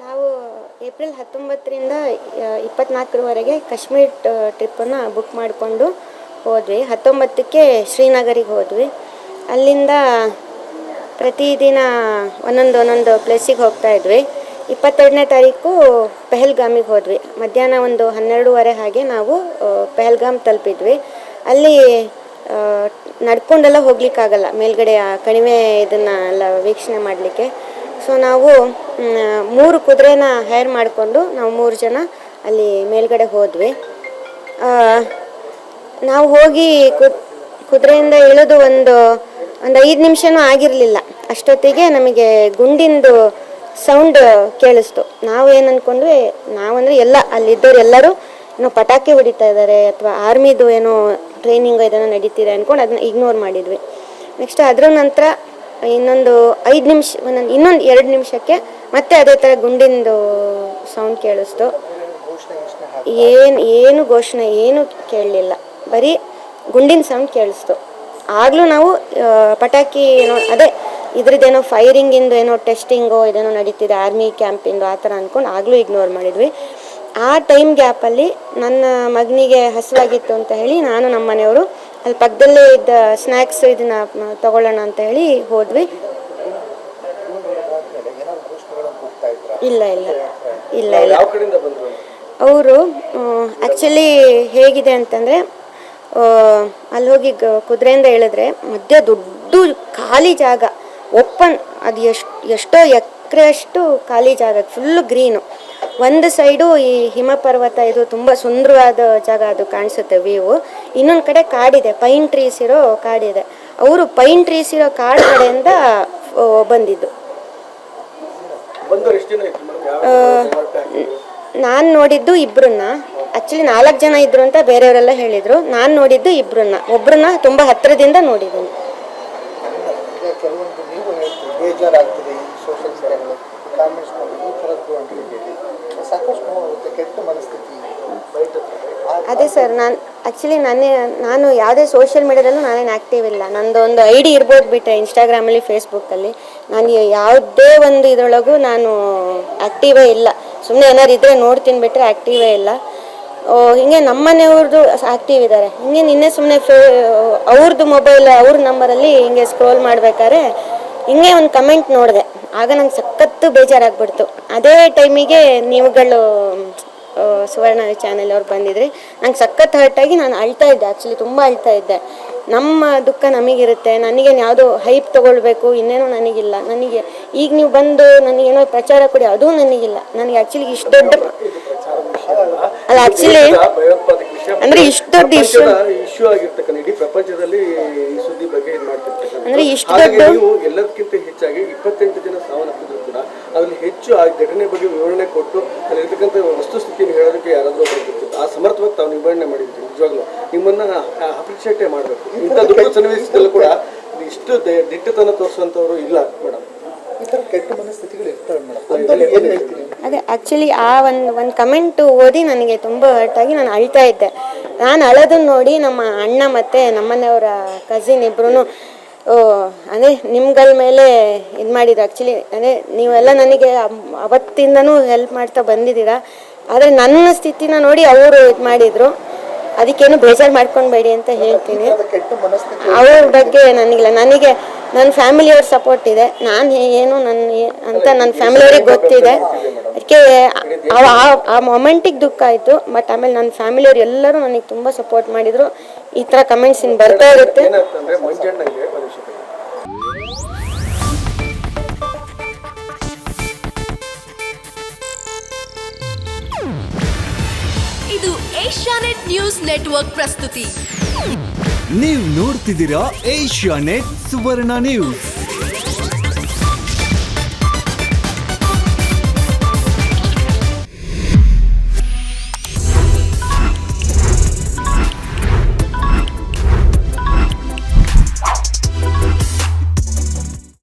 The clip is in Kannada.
ನಾವು ಏಪ್ರಿಲ್ 19ರಿಂದ 24ರವರೆಗೆ ಕಾಶ್ಮೀರ್ ಟ್ರಿಪ್ಪನ್ನು ಬುಕ್ ಮಾಡಿಕೊಂಡು ಹೋದ್ವಿ. 19ಕ್ಕೆ ಶ್ರೀನಗರಿಗೆ ಹೋದ್ವಿ. ಅಲ್ಲಿಂದ ಪ್ರತಿದಿನ ಒಂದೊಂದು ಪ್ಲೇಸಿಗೆ ಹೋಗ್ತಾಯಿದ್ವಿ. 22ನೇ ತಾರೀಕು ಪೆಹಲ್ಗಾಮಿಗೆ ಹೋದ್ವಿ. ಮಧ್ಯಾಹ್ನ ಒಂದು 12:30 ಹಾಗೆ ನಾವು ಪೆಹಲ್ಗಾಮ್ ತಲುಪಿದ್ವಿ. ಅಲ್ಲಿ ನಡ್ಕೊಂಡೆಲ್ಲ ಹೋಗ್ಲಿಕ್ಕಾಗಲ್ಲ, ಮೇಲ್ಗಡೆ ಕಣಿವೆ ಇದನ್ನೆಲ್ಲ ವೀಕ್ಷಣೆ ಮಾಡಲಿಕ್ಕೆ. ಸೊ ನಾವು 3 ಕುದುರೆನ ಹೈರ್ ಮಾಡಿಕೊಂಡು ನಾವು 3 ಜನ ಅಲ್ಲಿ ಮೇಲ್ಗಡೆ ಹೋದ್ವಿ. ನಾವು ಹೋಗಿ ಕುದುರೆಯಿಂದ ಇಳಿದು ಒಂದು 5 ನಿಮಿಷನೂ ಆಗಿರಲಿಲ್ಲ. ಅಷ್ಟೊತ್ತಿಗೆ ನಮಗೆ ಗುಂಡಿಂದು ಸೌಂಡ್ ಕೇಳಿಸ್ತು. ನಾವು ಏನು ಅಂದ್ಕೊಂಡ್ವಿ, ನಾವಂದರೆ ಎಲ್ಲ ಅಲ್ಲಿದ್ದವ್ರು ಎಲ್ಲರೂ ಏನೋ ಪಟಾಕಿ ಹೊಡಿತಾ ಇದ್ದಾರೆ ಅಥವಾ ಆರ್ಮಿದು ಏನೋ ಟ್ರೈನಿಂಗ್ ಇದನ್ನು ನಡೀತಿದೆ ಅಂದ್ಕೊಂಡು ಅದನ್ನ ಇಗ್ನೋರ್ ಮಾಡಿದ್ವಿ. ನೆಕ್ಸ್ಟ್ ಅದರ ನಂತರ ಇನ್ನೊಂದು 5 ನಿಮಿಷ ಇನ್ನೊಂದು 2 ನಿಮಿಷಕ್ಕೆ ಮತ್ತೆ ಅದೇ ಥರ ಗುಂಡಿಂದು ಸೌಂಡ್ ಕೇಳಿಸ್ತು. ಏನು ಘೋಷಣೆ ಏನು ಕೇಳಲಿಲ್ಲ, ಬರೀ ಗುಂಡಿನ ಸೌಂಡ್ ಕೇಳಿಸ್ತು. ಆಗಲೂ ನಾವು ಪಟಾಕಿ ಏನೋ ಅದೇ ಇದ್ರದ್ದೇನೋ ಫೈರಿಂಗಿಂದು ಏನೋ ಟೆಸ್ಟಿಂಗೋ ಇದೇನೋ ನಡೀತಿದೆ ಆರ್ಮಿ ಕ್ಯಾಂಪಿಂದು ಆ ಥರ ಅಂದ್ಕೊಂಡು ಆಗಲೂ ಇಗ್ನೋರ್ ಮಾಡಿದ್ವಿ. ಆ ಟೈಮ್ ಗ್ಯಾಪಲ್ಲಿ ನನ್ನ ಮಗನಿಗೆ ಹಸಿವಾಗಿತ್ತು ಅಂತ ಹೇಳಿ ನಾನು ನಮ್ಮ ಮನೆಯವರು ಅಲ್ಲಿ ಪಕ್ಕದಲ್ಲೇ ಇದ್ದ ಸ್ನ್ಯಾಕ್ಸ್ ಇದನ್ನು ತಗೊಳ್ಳೋಣ ಅಂತ ಹೇಳಿ ಹೋದ್ವಿ. ಇಲ್ಲ ಅವರು ಆ್ಯಕ್ಚುಲಿ ಹೇಗಿದೆ ಅಂತಂದರೆ, ಅಲ್ಲಿ ಹೋಗಿ ಕುದುರೆಯಿಂದ ಇಳಿದ್ರೆ ಮಧ್ಯ ದೊಡ್ಡ ಖಾಲಿ ಜಾಗ, ಓಪನ್, ಅದು ಎಷ್ಟೋ ಎಕರೆಯಷ್ಟು ಖಾಲಿ ಜಾಗ, ಫುಲ್ಲು ಗ್ರೀನು. ಒಂದು ಸೈಡು ಈ ಹಿಮ ಪರ್ವತ, ಇದು ತುಂಬ ಸುಂದರವಾದ ಜಾಗ, ಅದು ಕಾಣಿಸುತ್ತೆ ವ್ಯೂ. ಇನ್ನೊಂದು ಕಡೆ ಕಾಡಿದೆ, ಪೈನ್ ಟ್ರೀಸ್ ಇರೋ ಕಾಡಿದೆ. ಅವರು ಪೈನ್ ಟ್ರೀಸ್ ಇರೋ ಕಾಡು ಕಡೆಯಿಂದ ಬಂದಿದ್ದು. ನಾನು ನೋಡಿದ್ದು ಇಬ್ಬರನ್ನ, ಆ್ಯಕ್ಚುಲಿ 4 ಜನ ಇದ್ರು ಅಂತ ಬೇರೆಯವರೆಲ್ಲ ಹೇಳಿದರು. ನಾನು ನೋಡಿದ್ದು ಒಬ್ಬರನ್ನ ತುಂಬ ಹತ್ತಿರದಿಂದ ನೋಡಿದ್ದೀನಿ. ಅದೇ ಸರ್, ನಾನು ಯಾವುದೇ ಸೋಷಿಯಲ್ ಮೀಡಿಯಾದಲ್ಲೂ ನಾನೇನು ಆ್ಯಕ್ಟಿವ್ ಇಲ್ಲ. ನಂದೊಂದು ID ಇರ್ಬೋದು ಬಿಟ್ಟರೆ ಇನ್ಸ್ಟಾಗ್ರಾಮಲ್ಲಿ, ಫೇಸ್ಬುಕ್ಕಲ್ಲಿ ನಾನು ಯಾವುದೇ ಒಂದು ಇದರೊಳಗೂ ನಾನು ಆ್ಯಕ್ಟಿವೇ ಇಲ್ಲ. ಸುಮ್ಮನೆ ಏನಾದ್ರು ಇದ್ದರೆ ನೋಡ್ತೀನಿ ಬಿಟ್ಟರೆ ಆ್ಯಕ್ಟಿವೇ ಇಲ್ಲ. ಹೀಗೆ ನಮ್ಮ ಮನೆಯವ್ರದ್ದು ಆ್ಯಕ್ಟಿವ್ ಇದ್ದಾರೆ. ಹಿಂಗೆ ನಿನ್ನೆ ಸುಮ್ಮನೆ ಅವ್ರದ್ದು ಮೊಬೈಲ್ ಅವ್ರ ನಂಬರಲ್ಲಿ ಹಿಂಗೆ ಸ್ಕ್ರೋಲ್ ಮಾಡ್ಬೇಕಾದ್ರೆ ಹಿಂಗೆ ಒಂದು ಕಮೆಂಟ್ ನೋಡಿದೆ. ಆಗ ನಂಗೆ ಸಖತ್ತು ಬೇಜಾರಾಗ್ಬಿಡ್ತು. ಅದೇ ಟೈಮಿಗೆ ನೀವುಗಳು ಸುವರ್ಣ ಚಾನೆಲ್ ಅವ್ರು ಬಂದಿದ್ರಿ. ನಂಗೆ ಸಖತ್ ಹರ್ಟಾಗಿ ನಾನು ಅಳ್ತಾ ಇದ್ದೆ. ಆ್ಯಕ್ಚುಲಿ ತುಂಬ ಅಳ್ತಾ ಇದ್ದೆ. ನಮ್ಮ ದುಃಖ ನಮಗಿರುತ್ತೆ, ನನಗೇನು ಯಾವುದೋ ಹೈಪ್ ತೊಗೊಳ್ಬೇಕು ಇನ್ನೇನೋ ನನಗಿಲ್ಲ. ನನಗೆ ಈಗ ನೀವು ಬಂದು ನನಗೇನೋ ಪ್ರಚಾರ ಕೊಡಿ, ಅದೂ ನನಗಿಲ್ಲ. ನನಗೆ ಆ್ಯಕ್ಚುಲಿ ಇಷ್ಟು ದೊಡ್ಡ ಅಲ್ಲ, ಆ್ಯಕ್ಚುಲಿ ಅಂದರೆ ಇಷ್ಟು ದೊಡ್ಡ ಇಶ್ಯೂ ಆಗಿರ್ತಕ್ಕಂಥ ಇಡೀ ಪ್ರಪಂಚದಲ್ಲಿ ಈ ಸುದ್ದಿ ಬಗ್ಗೆ ಇದು ಮಾಡ್ತಿರ್ತಕ್ಕಂಥ ಅಂದರೆ ಇಷ್ಟು ದೊಡ್ಡ ಎಲ್ಲದಕ್ಕಿಂತ ಹೆಚ್ಚಾಗಿ 28 ಜನ ಸಾವನ್ನಪ್ಪಿದ್ರು ಕೂಡ ಅದರಲ್ಲಿ ಹೆಚ್ಚು ಆ ಘಟನೆ ಬಗ್ಗೆ ವಿವರಣೆ ಕೊಟ್ಟು ಅಲ್ಲಿರ್ತಕ್ಕಂಥ ವಸ್ತುಸ್ಥಿತಿಯನ್ನು ಹೇಳೋದಕ್ಕೆ ಯಾರಾದರೂ ಬರ್ತಿತ್ತು. ಆ ಸಮರ್ಥವಾಗಿ ತಾವು ನಿವಾರಣೆ ಮಾಡಿದ್ರಿ. ನಿಜವಾಗ್ಲೂ ನಿಮ್ಮನ್ನ ಅಪ್ರಿಷಿಯೇಟೇ ಮಾಡಬೇಕು. ಇಂಥ ದೊಡ್ಡ ಸನ್ನಿವೇಶದಲ್ಲೂ ಕೂಡ ಇಷ್ಟು ದಿಟ್ಟತನ ತೋರಿಸುವಂಥವ್ರು ಇಲ್ಲ ಮೇಡಮ್. ಈ ಥರ ಕೆಟ್ಟ ಮನಸ್ಥಿತಿಗಳು ಇರ್ತವೆ ಮೇಡಮ್. ಅದೇ ಆ್ಯಕ್ಚುಲಿ ಆ ಒಂದು ಕಮೆಂಟ್ ಓದಿ ನನಗೆ ತುಂಬ ಹರ್ಟಾಗಿ ನಾನು ಅಳ್ತಾ ಇದ್ದೆ. ನಾನು ಅಳೋದನ್ನು ನೋಡಿ ನಮ್ಮ ಅಣ್ಣ ಮತ್ತು ನಮ್ಮನೆಯವರ ಕಸಿನ್ ಇಬ್ಬರೂ ಅದೇ ನಿಮ್ಗಳ ಮೇಲೆ ಇದು ಮಾಡಿದ್ರು. ಆ್ಯಕ್ಚುಲಿ ಅದೇ ನೀವೆಲ್ಲ ನನಗೆ ಅವತ್ತಿಂದನೂ ಹೆಲ್ಪ್ ಮಾಡ್ತಾ ಬಂದಿದ್ದೀರಾ. ಆದರೆ ನನ್ನ ಸ್ಥಿತಿನ ನೋಡಿ ಅವರು ಇದು ಮಾಡಿದರು. ಅದಕ್ಕೇನು ಬೇಜಾರು ಮಾಡ್ಕೊಳ್ಬೇಡಿ ಅಂತ ಹೇಳ್ತೀನಿ. ಅವ್ರ ಬಗ್ಗೆ ನನಗಿಲ್ಲ. ನನಗೆ ನನ್ನ ಫ್ಯಾಮಿಲಿಯವ್ರ ಸಪೋರ್ಟ್ ಇದೆ. ನಾನು ಏನು ಅಂತ ನನ್ನ ಫ್ಯಾಮಿಲಿಯವ್ರಿಗೆ ಗೊತ್ತಿದೆ. ಅದಕ್ಕೆ ಆ ಮೊಮೆಂಟಿಗೆ ದುಃಖ ಆಯಿತು. ಬಟ್ ಆಮೇಲೆ ನನ್ನ ಫ್ಯಾಮಿಲಿಯವ್ರು ಎಲ್ಲರೂ ನನಗೆ ತುಂಬ ಸಪೋರ್ಟ್ ಮಾಡಿದರು. ಈ ಥರ ಕಮೆಂಟ್ಸ್ ಇನ್ನು ಬರ್ತಾ ಇರುತ್ತೆ. ಇದು ಏಷ್ಯಾನೆಟ್ ನ್ಯೂಸ್ ನೆಟ್ವರ್ಕ್ ಪ್ರಸ್ತುತಿ. ನೀವು ನೋಡ್ತಿದ್ದೀರಾ ಏಷ್ಯಾನೆಟ್ ಸುವರ್ಣ ನ್ಯೂಸ್.